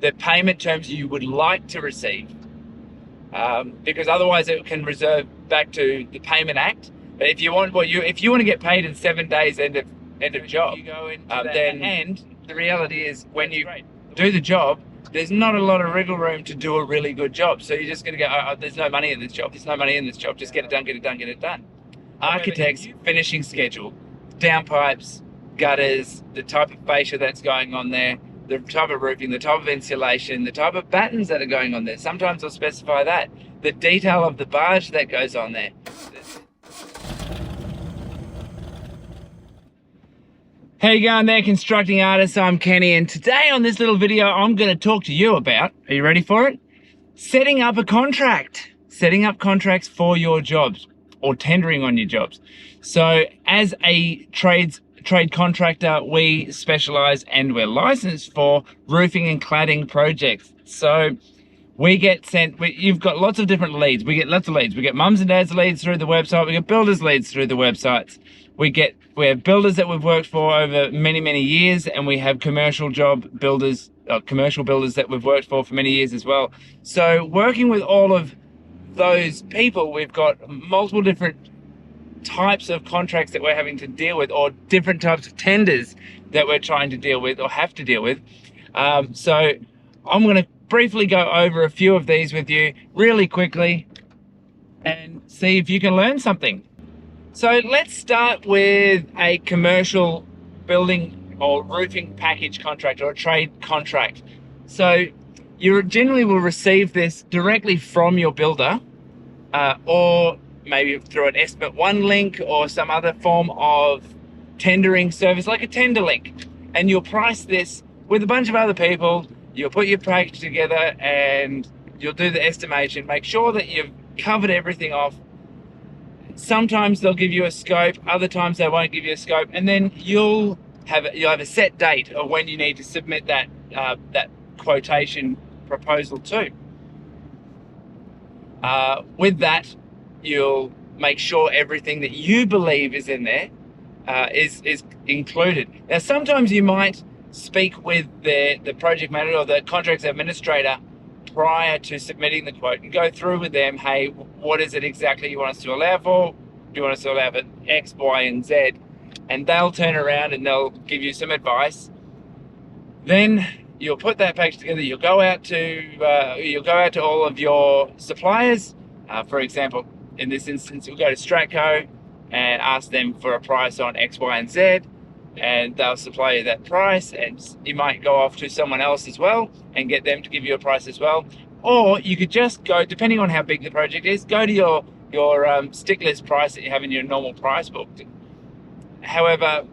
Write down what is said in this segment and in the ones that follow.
the payment terms you would like to receive, because otherwise it can reserve back to the Payment Act. But if you want to get paid in 7 days end of job, then, and the reality is when you do the job, there's not a lot of wriggle room to do a really good job. So you're just going to go, oh, there's no money in this job. There's no money in this job. Just get it done, get it done, get it done. Architects, finishing schedule, downpipes, gutters, the type of fascia that's going on there, the type of roofing, the type of insulation, the type of battens that are going on there. Sometimes they'll specify that. The detail of the barge that goes on there. How you going there, constructing artists? I'm Kenny, and today on this little video, I'm going to talk to you about, are you ready for it? Setting up a contract. Setting up contracts for your jobs or tendering on your jobs. So as a trade contractor, we specialize and we're licensed for roofing and cladding projects. So we get sent, you've got lots of different leads. We get lots of leads. We get mums and dads leads through the website. We get builders leads through the websites. We have builders that we've worked for over many, many years, and we have commercial builders that we've worked for many years as well. So working with all of those people, we've got multiple different types of contracts that we're having to deal with, or different types of tenders that we're trying to deal with or have to deal with. So I'm going to briefly go over a few of these with you really quickly and see if you can learn something. So let's start with a commercial building or roofing package contract or a trade contract. So you generally will receive this directly from your builder, or maybe through an Estimate One link or some other form of tendering service like a tender link. And you'll price this with a bunch of other people. You'll put your package together and you'll do the estimation, make sure that you've covered everything off. Sometimes they'll give you a scope, other times they won't give you a scope, and then you'll have a set date of when you need to submit that quotation proposal to. With that, you'll make sure everything that you believe is in there is included. Now, sometimes you might speak with the project manager or the contracts administrator prior to submitting the quote and go through with them, hey, what is it exactly you want us to allow for? Do you want us to allow for X, Y, and Z? And they'll turn around and they'll give you some advice. Then you'll put that package together. You'll go out to all of your suppliers. For example, in this instance, you'll go to Stratco and ask them for a price on X, Y, and Z, and they'll supply you that price, and you might go off to someone else as well and get them to give you a price as well. Or you could just go, depending on how big the project is, go to your stick list price that you have in your normal price book. However,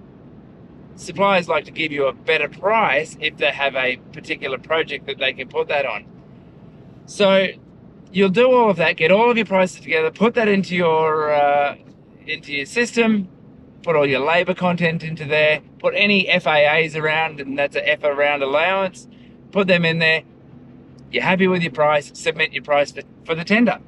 suppliers like to give you a better price if they have a particular project that they can put that on. So you'll do all of that, get all of your prices together, put that into your system, put all your labor content into there, put any FAAs around, and that's a FA round allowance, put them in there. You're happy with your price, submit your price for the tender.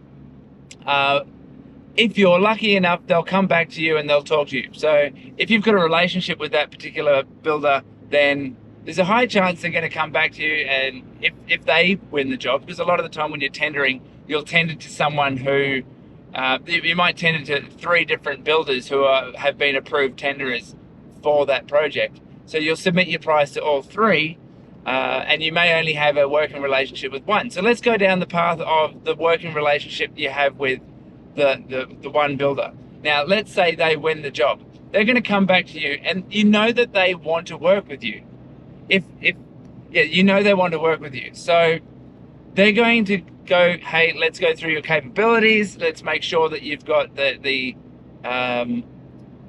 If you're lucky enough, they'll come back to you and they'll talk to you. So if you've got a relationship with that particular builder, then there's a high chance they're going to come back to you, and if they win the job, because a lot of the time when you're tendering, you'll tender to someone who you might tender to 3 different builders who have been approved tenderers for that project. So you'll submit your price to all 3, and you may only have a working relationship with one. So let's go down the path of the working relationship you have with the one builder. Now, let's say they win the job. They're going to come back to you, and you know that they want to work with you. You know they want to work with you. So they're going to go, hey, let's go through your capabilities. Let's make sure that you've got the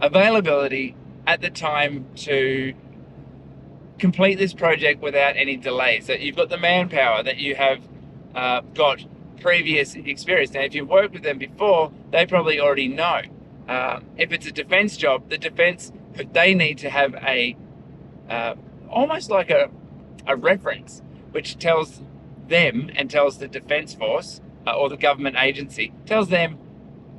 availability at the time to complete this project without any delays. That you've got the manpower, that you have got previous experience. Now, if you've worked with them before, they probably already know. If it's a defense job, they need to have almost like a reference, which tells them and tells the defense force or the government agency, tells them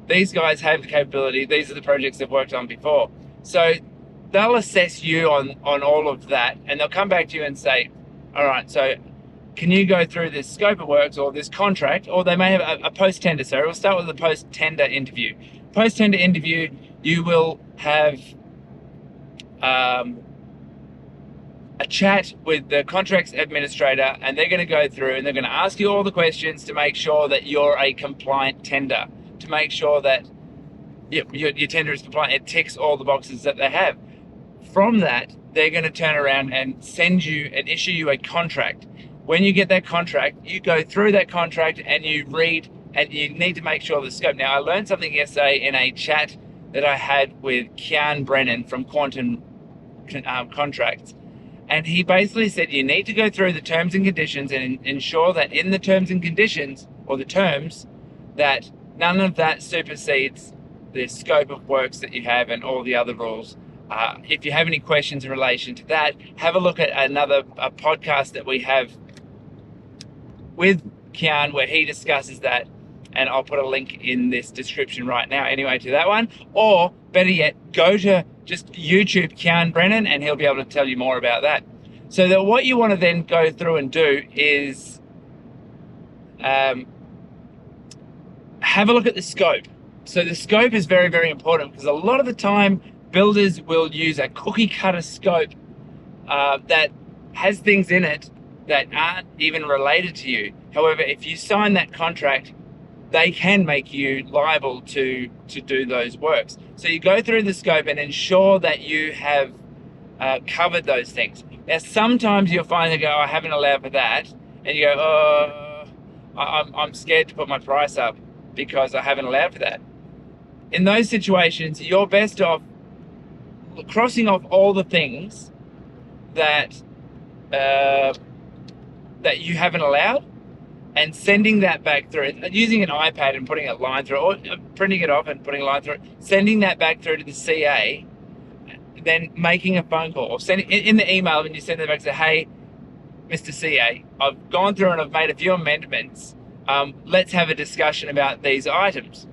these guys have the capability, these are the projects they've worked on before. So they'll assess you on all of that, and they'll come back to you and say, all right, so can you go through this scope of works or this contract, or they may have a post-tender. So we'll start with the post-tender interview. Post-tender interview, you will have a chat with the contracts administrator, and they're going to go through and they're going to ask you all the questions to make sure that you're a compliant tender, to make sure that your tender is compliant. It ticks all the boxes that they have. From that, they're going to turn around and send you and issue you a contract. When you get that contract, you go through that contract and you read, and you need to make sure the scope. Now, I learned something yesterday in a chat that I had with Kian Brennan from Quantum Contracts. And he basically said you need to go through the terms and conditions and ensure that in the terms and conditions, or the terms, that none of that supersedes the scope of works that you have and all the other rules. If you have any questions in relation to that, have a look at a podcast that we have with Kian where he discusses that, and I'll put a link in this description right now anyway to that one. Or better yet, go to just YouTube Kian Brennan and he'll be able to tell you more about that. So that what you want to then go through and do is have a look at the scope. So the scope is very, very important, because a lot of the time builders will use a cookie cutter scope that has things in it that aren't even related to you. However, if you sign that contract, they can make you liable to do those works. So you go through the scope and ensure that you have covered those things. Now, sometimes you'll find they go, I haven't allowed for that. And you go, oh, I'm scared to put my price up because I haven't allowed for that. In those situations, you're best off crossing off all the things that that you haven't allowed, and sending that back through, using an iPad and putting a line through, or printing it off and putting a line through it, sending that back through to the CA, then making a phone call, or sending in the email when you send it back, say, hey, Mr. CA, I've gone through and I've made a few amendments. Let's have a discussion about these items.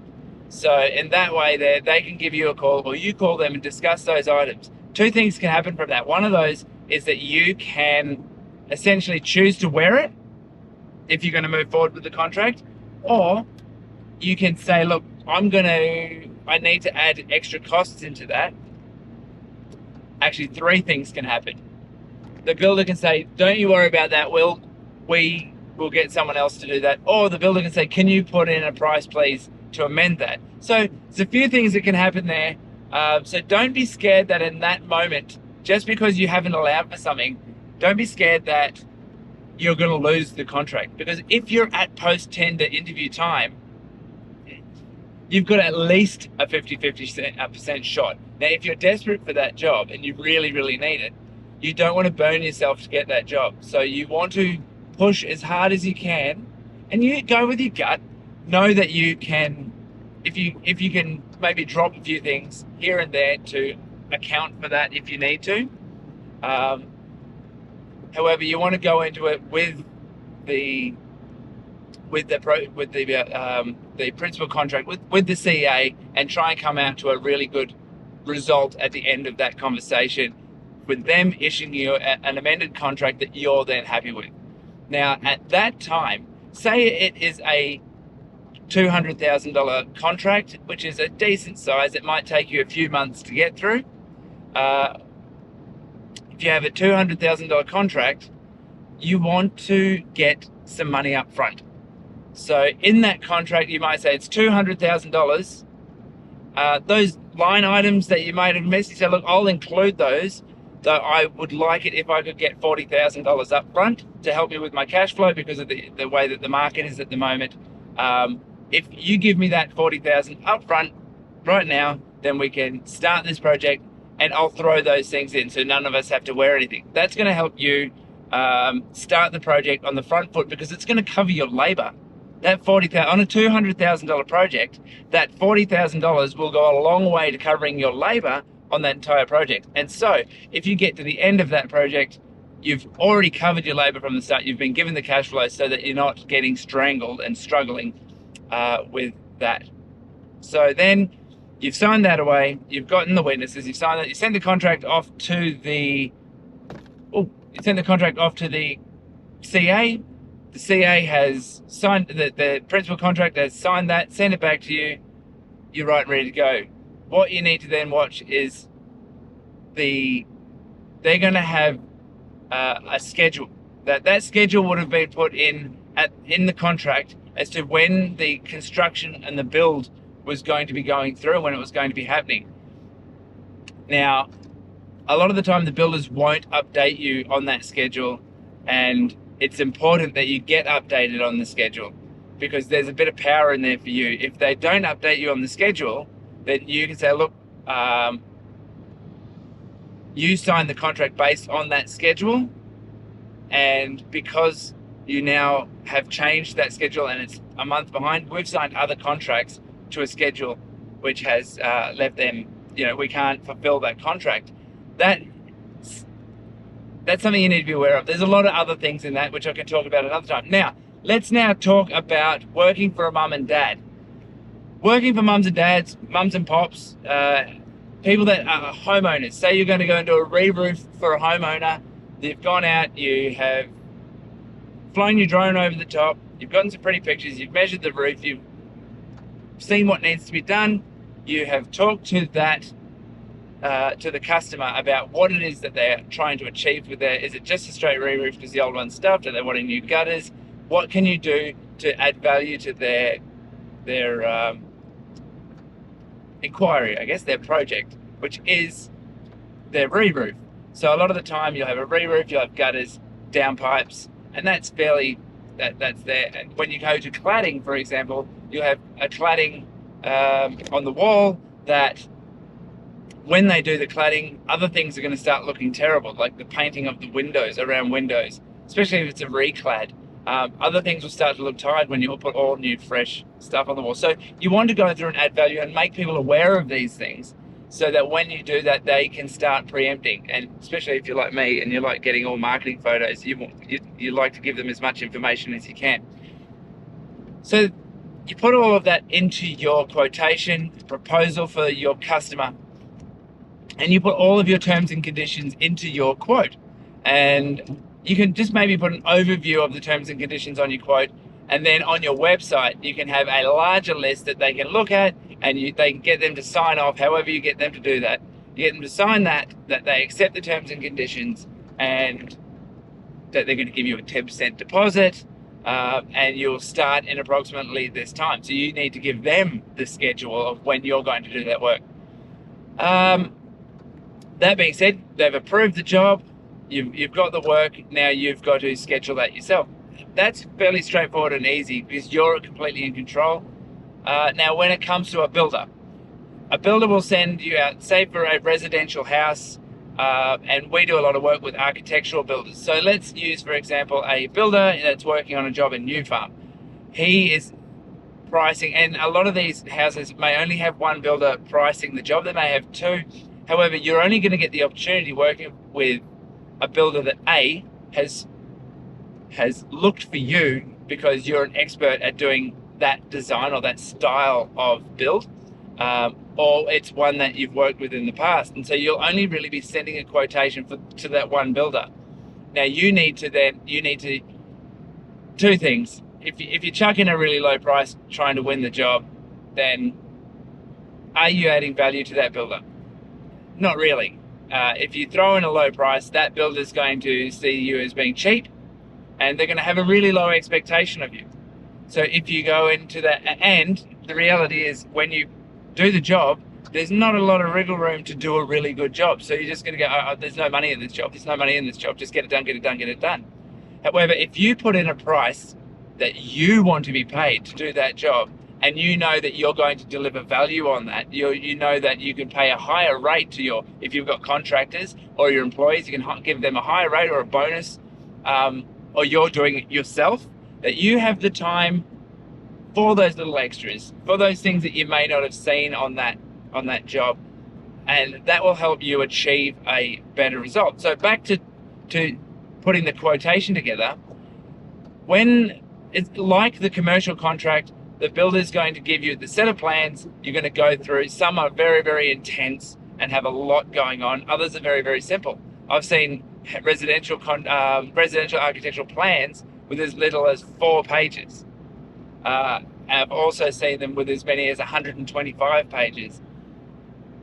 So in that way, they can give you a call, or you call them and discuss those items. Two things can happen from that. One of those is that you can essentially choose to wear it if you're going to move forward with the contract, or you can say, look, I need to add extra costs into that. Actually, three things can happen. The builder can say, don't you worry about that, we will get someone else to do that. Or the builder can say, can you put in a price, please, to amend that? So there's a few things that can happen there. So don't be scared that in that moment, just because you haven't allowed for something, don't be scared that you're going to lose the contract. Because if you're at post-tender interview time, you've got at least a 50% shot. Now, if you're desperate for that job and you really, really need it, you don't want to burn yourself to get that job. So you want to push as hard as you can, and you go with your gut. Know that you can, if you can maybe drop a few things here and there to account for that if you need to. However, you want to go into it with the principal contract with the CA, and try and come out to a really good result at the end of that conversation, with them issuing you an amended contract that you're then happy with. Now, at that time, say it is a $200,000 contract, which is a decent size. It might take you a few months to get through. If you have a $200,000 contract, you want to get some money up front. So in that contract, you might say it's $200,000. Those line items that you might have missed, you say, look, I'll include those, though I would like it if I could get $40,000 up front to help me with my cash flow because of the way that the market is at the moment. If you give me that $40,000 up front right now, then we can start this project, and I'll throw those things in so none of us have to wear anything. That's going to help you start the project on the front foot, because it's going to cover your labor. That $40,000 on a $200,000 project, that $40,000 will go a long way to covering your labor on that entire project. And so if you get to the end of that project, you've already covered your labor from the start. You've been given the cash flow so that you're not getting strangled and struggling with that. So then you've signed that away. You've gotten the witnesses. You've signed that. You send the contract off to the CA. the CA has signed, the principal contractor has signed that, send it back to you, you're right and ready to go. What you need to then watch is they're going to have a schedule. That schedule would have been put in the contract as to when the construction and the build was going to be going through, when it was going to be happening. Now, a lot of the time the builders won't update you on that schedule, and it's important that you get updated on the schedule because there's a bit of power in there for you. If they don't update you on the schedule, then you can say, look, you signed the contract based on that schedule, and because you now have changed that schedule and it's a month behind, we've signed other contracts to a schedule which has left them, we can't fulfill that contract. That's something you need to be aware of. There's a lot of other things in that which I can talk about another time. Now, let's now talk about working for a mum and dad. Working for mums and dads, mums and pops, people that are homeowners. Say you're going to go and do a re-roof for a homeowner. You've gone out, you have flown your drone over the top, you've gotten some pretty pictures, you've measured the roof, you've seen what needs to be done, you have talked to the customer about what it is that they're trying to achieve with there. Is it just a straight re-roof because the old one's stuffed? Are they wanting new gutters? What can you do to add value to their inquiry, I guess, their project, which is their re-roof? So a lot of the time you'll have a re-roof, you'll have gutters, downpipes, and that's there. And when you go to cladding, for example, you'll have a cladding on the wall that when they do the cladding, other things are going to start looking terrible, like the painting of the windows, around windows, especially if it's a reclad. Other things will start to look tired when you put all new, fresh stuff on the wall. So you want to go through and add value and make people aware of these things so that when you do that, they can start preempting. And especially if you're like me and you like getting all marketing photos, you like to give them as much information as you can. So you put all of that into your quotation proposal for your customer, and you put all of your terms and conditions into your quote. And you can just maybe put an overview of the terms and conditions on your quote, and then on your website you can have a larger list that they can look at, and they can get them to sign off. However you get them to do that, you get them to sign that they accept the terms and conditions, and that they're going to give you a 10% deposit, and you'll start in approximately this time. So you need to give them the schedule of when you're going to do that work. That being said, they've approved the job, you've got the work, now you've got to schedule that yourself. That's fairly straightforward and easy because you're completely in control. Now, when it comes to a builder will send you out, say for a residential house, and we do a lot of work with architectural builders. So let's use, for example, a builder that's working on a job in New Farm. He is pricing, and a lot of these houses may only have one builder pricing the job, they may have two. However, you're only going to get the opportunity working with a builder that A, has looked for you because you're an expert at doing that design or that style of build, or it's one that you've worked with in the past. And so you'll only really be sending a quotation to that one builder. Now you need to two things. If you chuck in a really low price trying to win the job, then are you adding value to that builder? Not really. If you throw in a low price, that builder's going to see you as being cheap, and they're going to have a really low expectation of you. So if you go into that, and the reality is when you do the job, there's not a lot of wriggle room to do a really good job. So you're just going to go, oh, there's no money in this job, there's no money in this job, just get it done, get it done, get it done. However, if you put in a price that you want to be paid to do that job, and you know that you're going to deliver value on that, you know that you can pay a higher rate to if you've got contractors or your employees, you can give them a higher rate or a bonus, or you're doing it yourself, that you have the time for those little extras, for those things that you may not have seen on that job, and that will help you achieve a better result. So back to putting the quotation together, when it's like the commercial contract, the builder's going to give you the set of plans you're going to go through. Some are very, very intense and have a lot going on. Others are very, very simple. I've seen residential architectural plans with as little as 4 pages. I've also seen them with as many as 125 pages.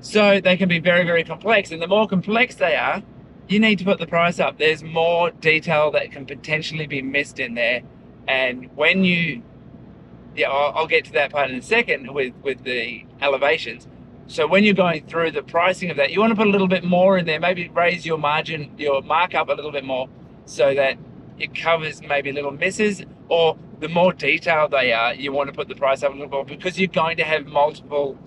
So they can be very, very complex, and the more complex they are, you need to put the price up. There's more detail that can potentially be missed in there, and when you, I'll get to that part in a second with the elevations. So when you're going through the pricing of that, you want to put a little bit more in there, maybe raise your margin, your markup a little bit more, so that it covers maybe little misses, or the more detailed they are, you want to put the price up a little more, because you're going to have multiple,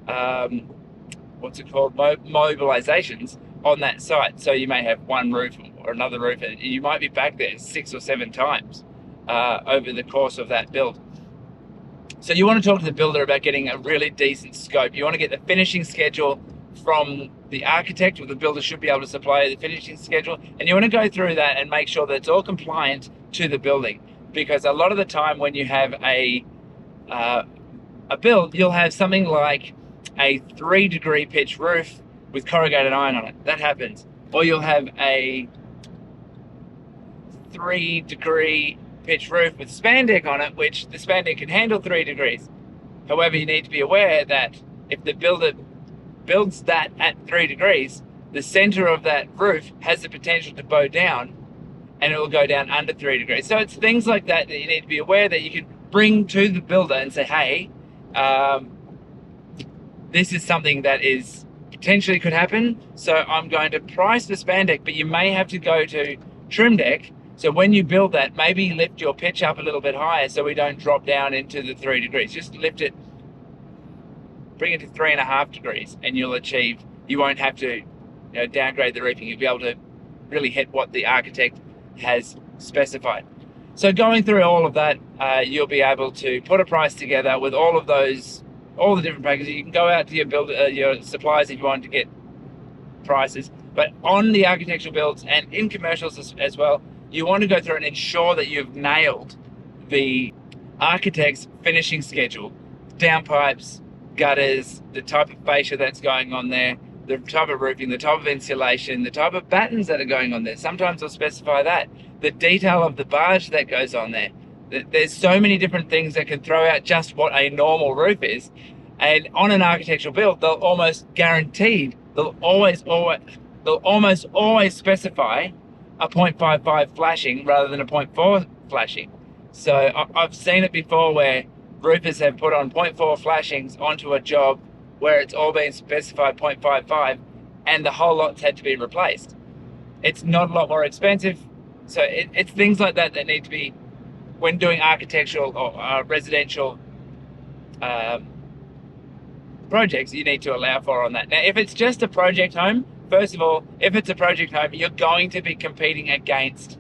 mobilizations on that site. So you may have one roof or another roof, and you might be back there 6 or 7 times over the course of that build. So you want to talk to the builder about getting a really decent scope. You want to get the finishing schedule from the architect, or the builder should be able to supply the finishing schedule, and you want to go through that and make sure that it's all compliant to the building. Because a lot of the time when you have a build, you'll have something like a 3-degree pitch roof with corrugated iron on it. That happens. Or you'll have a 3-degree pitch roof with spandeck on it, which the spandeck can handle 3 degrees. However, you need to be aware that if the builder builds that at 3 degrees, the center of that roof has the potential to bow down, and it will go down under 3 degrees. So it's things like that that you need to be aware that you can bring to the builder and say, hey, this is something that is potentially could happen, so I'm going to price the spandeck, but you may have to go to trim deck. So when you build that, maybe lift your pitch up a little bit higher so we don't drop down into the 3 degrees. Just lift it, bring it to 3.5 degrees, and you'll achieve, you won't have to downgrade the roofing. You'll be able to really hit what the architect has specified. So going through all of that, you'll be able to put a price together with all of those, all the different packages. You can go out to your builder, your suppliers if you want to get prices. But on the architectural builds and in commercials as well, you want to go through and ensure that you've nailed the architect's finishing schedule. Downpipes, gutters, the type of fascia that's going on there, the type of roofing, the type of insulation, the type of battens that are going on there. Sometimes they'll specify that. The detail of the barge that goes on there. There's so many different things that can throw out just what a normal roof is. And on an architectural build, they'll almost guaranteed, they'll almost always specify a 0.55 flashing rather than a 0.4 flashing. So I've seen it before where roofers have put on 0.4 flashings onto a job where it's all been specified 0.55, and the whole lot's had to be replaced. It's not a lot more expensive. So it's things like that that need to be, when doing architectural or residential projects, you need to allow for on that. Now, if it's just a project home, first of all, if it's a project home, you're going to be competing against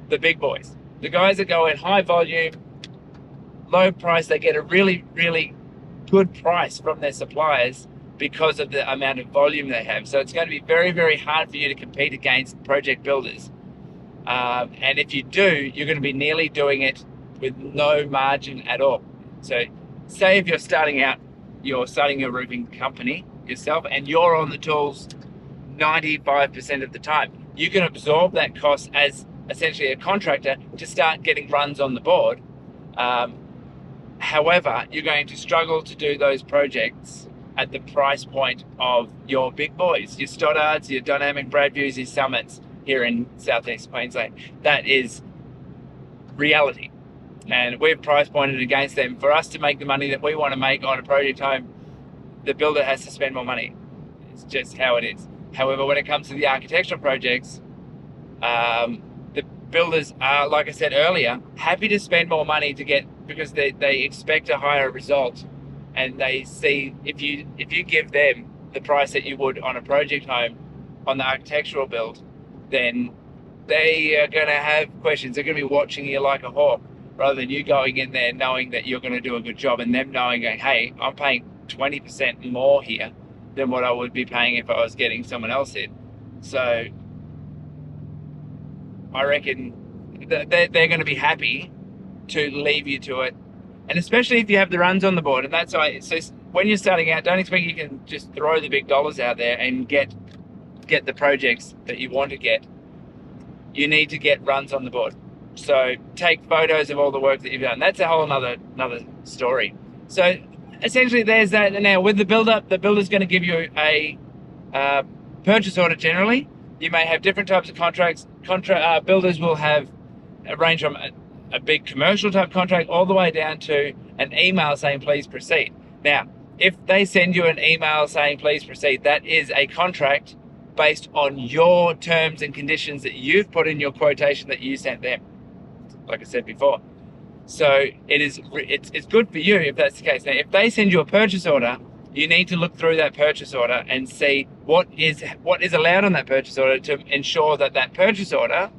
the big boys. The guys that go in high volume, low price, they get a really, really good price from their suppliers because of the amount of volume they have. So it's going to be very, very hard for you to compete against project builders. And if you do, you're going to be nearly doing it with no margin at all. So say if you're starting your roofing company yourself and you're on the tools 95% of the time, you can absorb that cost as essentially a contractor to start getting runs on the board. However, you're going to struggle to do those projects at the price point of your big boys, your Stoddards, your Dynamic Bradviews, your Summits here in Southeast Queensland. That is reality. And we've price pointed against them. For us to make the money that we want to make on a project home, the builder has to spend more money. It's just how it is. However, when it comes to the architectural projects, the builders are, like I said earlier, happy to spend more money to get, because they expect a higher result, and they see if you give them the price that you would on a project home on the architectural build, then they are going to have questions. They're going to be watching you like a hawk, rather than you going in there knowing that you're going to do a good job, and them knowing, going, hey, I'm paying 20% more here than what I would be paying if I was getting someone else in. So I reckon they're going to be happy to leave you to it, and especially if you have the runs on the board. And that's why, so when you're starting out, don't expect you can just throw the big dollars out there and get the projects that you want to get. You need to get runs on the board. So take photos of all the work that you've done. That's a whole another story. So essentially there's that. And now with the builder's going to give you a purchase order generally. You may have different types of contracts. Builders will have a range from a big commercial type contract all the way down to an email saying please proceed. Now, if they send you an email saying please proceed, that is a contract based on your terms and conditions that you've put in your quotation that you sent them, like I said before. So it's good for you if that's the case. Now, if they send you a purchase order, you need to look through that purchase order and see what is allowed on that purchase order to ensure that that purchase order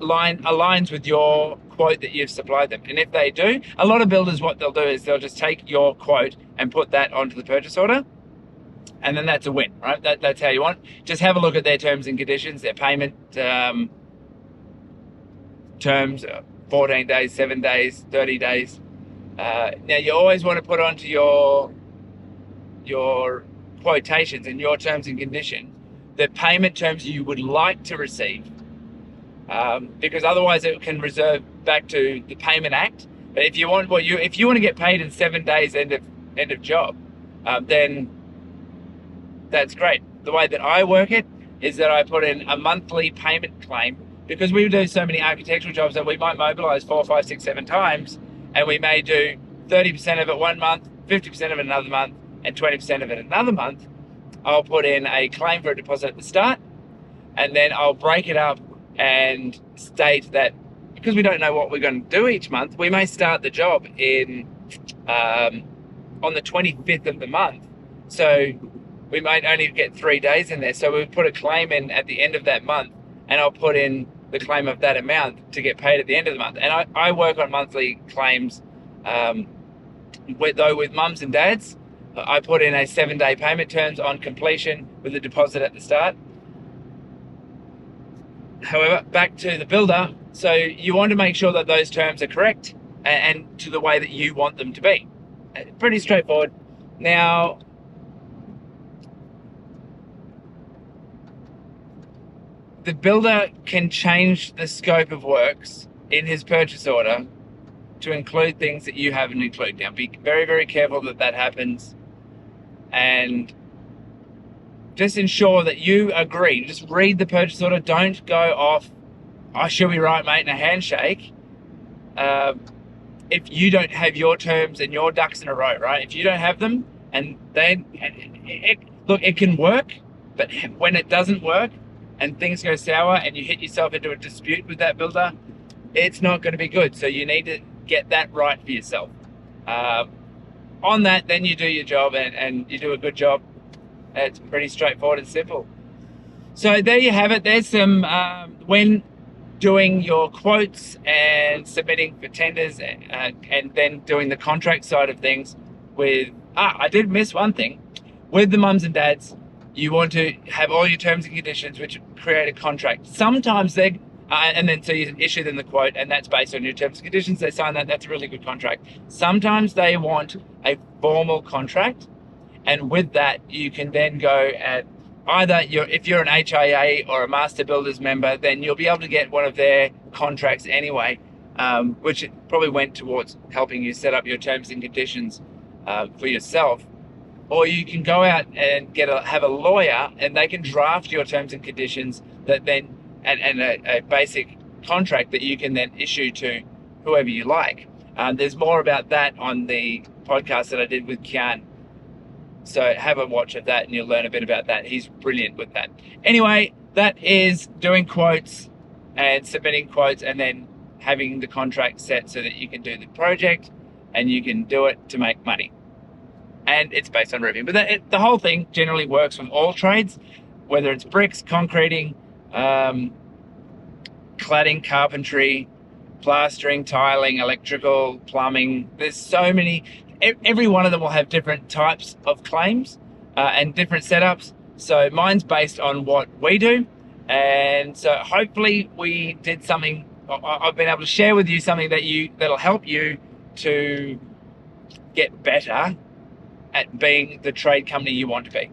aligns with your quote that you've supplied them. And if they do, a lot of builders, what they'll do is they'll just take your quote and put that onto the purchase order, and then that's a win, right? That's how you want. Just have a look at their terms and conditions, their payment terms, 14 days, 7 days, 30 days. Now you always want to put onto your quotations and your terms and conditions the payment terms you would like to receive, because otherwise it can reserve back to the Payment Act. But if you want to get paid in 7 days end of job, then that's great. The way that I work it is that I put in a monthly payment claim, because we do so many architectural jobs that we might mobilize 4, 5, 6, 7 times, and we may do 30% of it one month, 50% of it another month, and 20% of it another month. I'll put in a claim for a deposit at the start, and then I'll break it up and state that because we don't know what we're going to do each month, we may start the job in on the 25th of the month. So we might only get 3 days in there. So we put a claim in at the end of that month, and I'll put in the claim of that amount to get paid at the end of the month. And I work on monthly claims, with mums and dads. I put in a 7-day payment terms on completion with a deposit at the start. However, back to the builder, so you want to make sure that those terms are correct and to the way that you want them to be. Pretty straightforward. Now, the builder can change the scope of works in his purchase order to include things that you haven't included. Now, be very, very careful that that happens, and just ensure that you agree. Just read the purchase order. Don't go off, I should be right, mate, in a handshake. If you don't have your terms and your ducks in a row, right? If you don't have them, and then, look, it can work, but when it doesn't work and things go sour and you hit yourself into a dispute with that builder, it's not going to be good. So you need to get that right for yourself. On that, then you do your job, and you do a good job. It's pretty straightforward and simple. So there you have it. There's some, when doing your quotes and submitting for tenders, and then doing the contract side of things with, I did miss one thing. With the mums and dads, you want to have all your terms and conditions, which create a contract. Sometimes they, and then so you issue them the quote, and that's based on your terms and conditions. They sign that, that's a really good contract. Sometimes they want a formal contract, and with that, you can then go at either if you're an HIA or a Master Builders member, then you'll be able to get one of their contracts anyway, which probably went towards helping you set up your terms and conditions for yourself. Or you can go out and have a lawyer, and they can draft your terms and conditions that then, and a basic contract that you can then issue to whoever you like. There's more about that on the podcast that I did with Kian. So have a watch of that and you'll learn a bit about that. He's brilliant with that. Anyway, that is doing quotes and submitting quotes, and then having the contract set so that you can do the project and you can do it to make money. And it's based on revenue. But the whole thing generally works with all trades, whether it's bricks, concreting, cladding, carpentry, plastering, tiling, electrical, plumbing. There's so many. Every one of them will have different types of claims and different setups. So mine's based on what we do. And so hopefully we did something. I've been able to share with you something that'll help you to get better at being the trade company you want to be.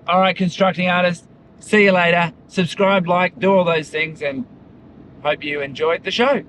All right, constructing artists, see you later. Subscribe, like, do all those things, and Hope you enjoyed the show.